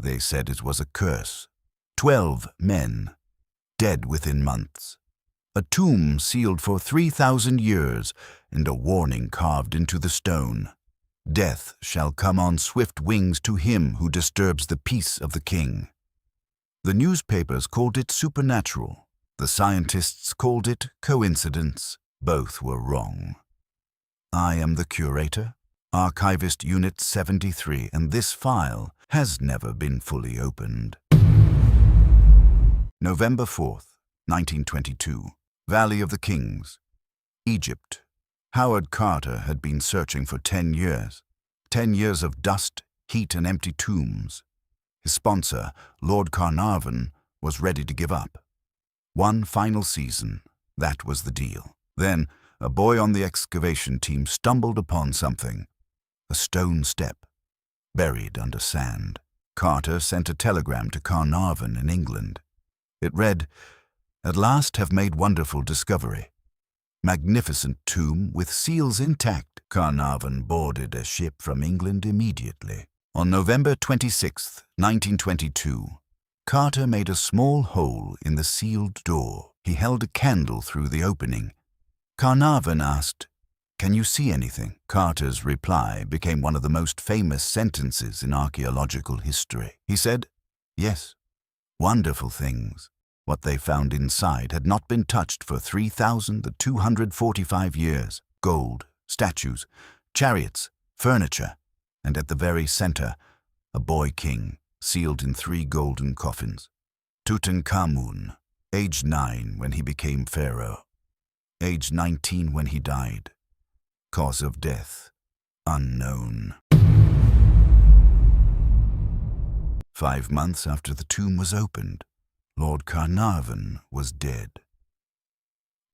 They said it was a curse. 12 men, dead within months. A tomb sealed for 3,000 years, and a warning carved into the stone. Death shall come on swift wings to him who disturbs the peace of the king. The newspapers called it supernatural. The scientists called it coincidence. Both were wrong. I am the curator, Archivist Unit 73, and this file has never been fully opened. November 4th, 1922. Valley of the Kings, Egypt. Howard Carter had been searching for 10 years. 10 years of dust, heat, and empty tombs. His sponsor, Lord Carnarvon, was ready to give up. One final season, that was the deal. Then, a boy on the excavation team stumbled upon something. A stone step, buried under sand. Carter sent a telegram to Carnarvon in England. It read, "At last have made wonderful discovery. Magnificent tomb with seals intact." Carnarvon boarded a ship from England immediately. On November 26, 1922, Carter made a small hole in the sealed door. He held a candle through the opening. Carnarvon asked, "Can you see anything?" Carter's reply became one of the most famous sentences in archaeological history. He said, "Yes, wonderful things." What they found inside had not been touched for 3,245 years. Gold, statues, chariots, furniture, and at the very center, a boy king sealed in 3 golden coffins. Tutankhamun, aged 9 when he became pharaoh, aged 19 when he died. Cause of death, unknown. 5 months after the tomb was opened, Lord Carnarvon was dead.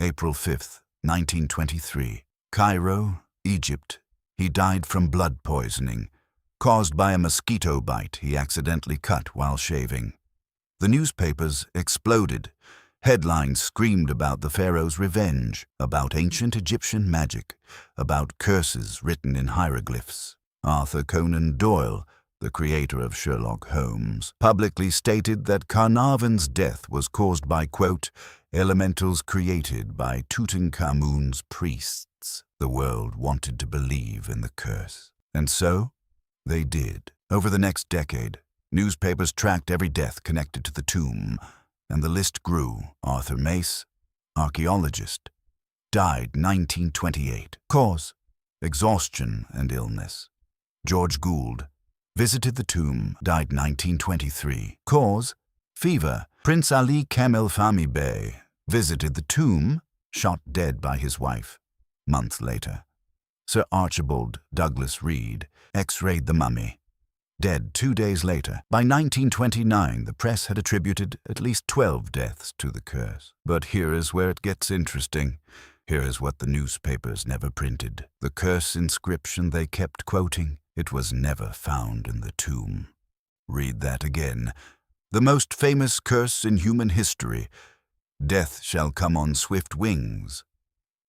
April 5th, 1923. Cairo, Egypt. He died from blood poisoning, caused by a mosquito bite he accidentally cut while shaving. The newspapers exploded. Headlines screamed about the pharaoh's revenge, about ancient Egyptian magic, about curses written in hieroglyphs. Arthur Conan Doyle, the creator of Sherlock Holmes, publicly stated that Carnarvon's death was caused by, quote, "elementals created by Tutankhamun's priests." The world wanted to believe in the curse. And so, they did. Over the next decade, newspapers tracked every death connected to the tomb, and the list grew. Arthur Mace, archaeologist, died 1928. Cause, exhaustion and illness. George Gould, visited the tomb, died 1923. Cause, fever. Prince Ali Kamel Fahmy Bey, visited the tomb, shot dead by his wife. Months later. Sir Archibald Douglas Reed x-rayed the mummy, dead 2 days later. By 1929, the press had attributed at least 12 deaths to the curse. But here is where it gets interesting. Here is what the newspapers never printed. The curse inscription they kept quoting. It was never found in the tomb. Read that again. The most famous curse in human history, "Death shall come on swift wings,"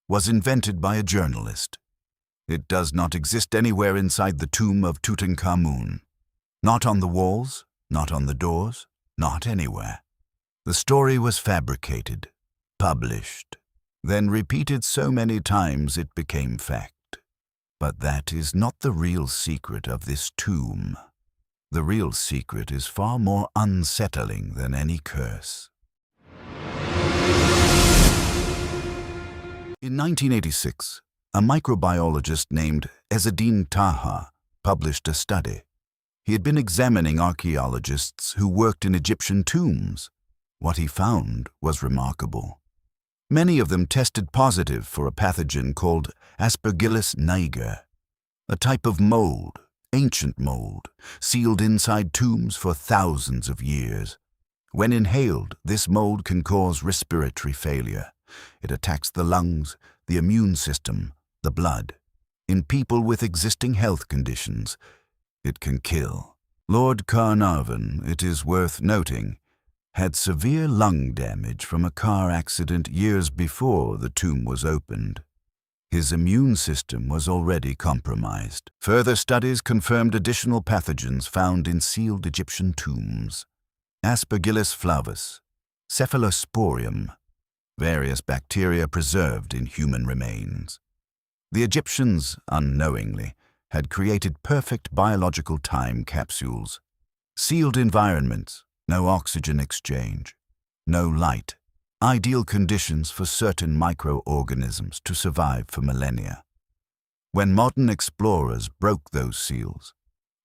was invented by a journalist. It does not exist anywhere inside the tomb of Tutankhamun. Not on the walls, not on the doors, not anywhere. The story was fabricated, published, then repeated so many times it became fact. But that is not the real secret of this tomb. The real secret is far more unsettling than any curse. In 1986, a microbiologist named Ezzedine Taha published a study. He had been examining archaeologists who worked in Egyptian tombs. What he found was remarkable. Many of them tested positive for a pathogen called Aspergillus niger, a type of mold, ancient mold, sealed inside tombs for thousands of years. When inhaled, this mold can cause respiratory failure. It attacks the lungs, the immune system, the blood. In people with existing health conditions, it can kill. Lord Carnarvon, it is worth noting, had severe lung damage from a car accident years before the tomb was opened. His immune system was already compromised. Further studies confirmed additional pathogens found in sealed Egyptian tombs. Aspergillus flavus, cephalosporium, various bacteria preserved in human remains. The Egyptians, unknowingly, had created perfect biological time capsules. Sealed environments, no oxygen exchange, no light, ideal conditions for certain microorganisms to survive for millennia. When modern explorers broke those seals,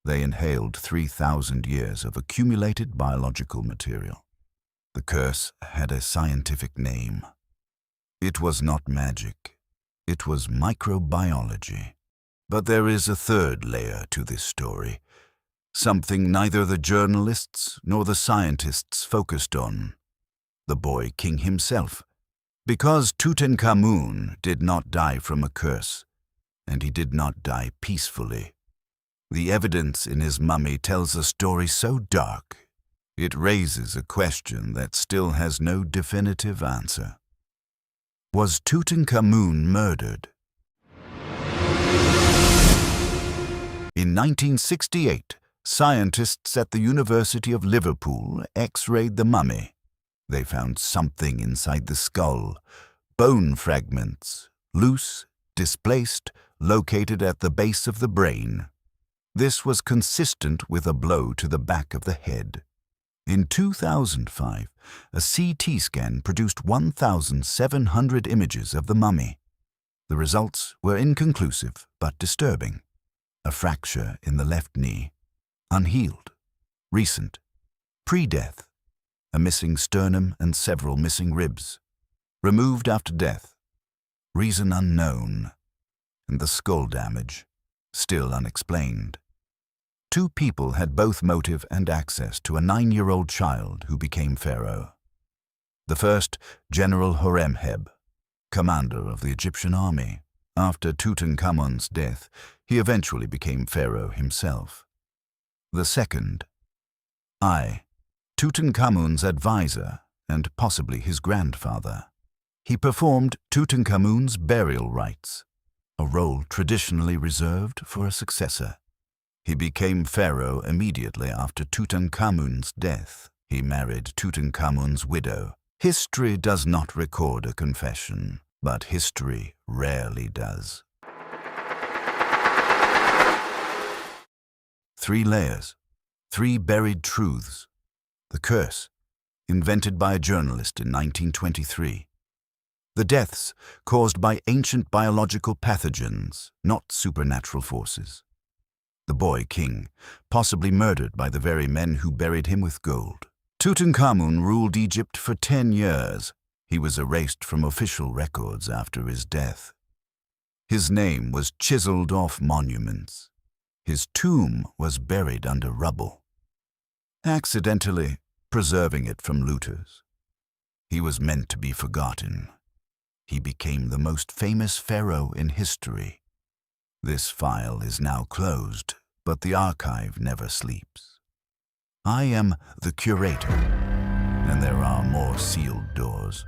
they inhaled 3,000 years of accumulated biological material. The curse had a scientific name. It was not magic. It was microbiology. But there is a third layer to this story, something neither the journalists nor the scientists focused on: the boy king himself. Because Tutankhamun did not die from a curse, and he did not die peacefully. The evidence in his mummy tells a story so dark, it raises a question that still has no definitive answer. Was Tutankhamun murdered? In 1968, scientists at the University of Liverpool X-rayed the mummy. They found something inside the skull, bone fragments, loose, displaced, located at the base of the brain. This was consistent with a blow to the back of the head. In 2005, a CT scan produced 1,700 images of the mummy. The results were inconclusive but disturbing. A fracture in the left knee, unhealed, recent, pre-death, a missing sternum and several missing ribs, removed after death, reason unknown, and the skull damage, still unexplained. Two people had both motive and access to a 9-year-old child who became pharaoh. The first, General Horemheb, commander of the Egyptian army. After Tutankhamun's death, he eventually became pharaoh himself. The second, Tutankhamun's advisor and possibly his grandfather. He performed Tutankhamun's burial rites, a role traditionally reserved for a successor. He became pharaoh immediately after Tutankhamun's death. He married Tutankhamun's widow. History does not record a confession, but history rarely does. 3 layers, 3 buried truths. The curse, invented by a journalist in 1923. The deaths caused by ancient biological pathogens, not supernatural forces. The boy king, possibly murdered by the very men who buried him with gold. Tutankhamun ruled Egypt for 10 years. He was erased from official records after his death. His name was chiseled off monuments. His tomb was buried under rubble, accidentally preserving it from looters. He was meant to be forgotten. He became the most famous pharaoh in history. This file is now closed, but the archive never sleeps. I am the Curator, and there are more sealed doors.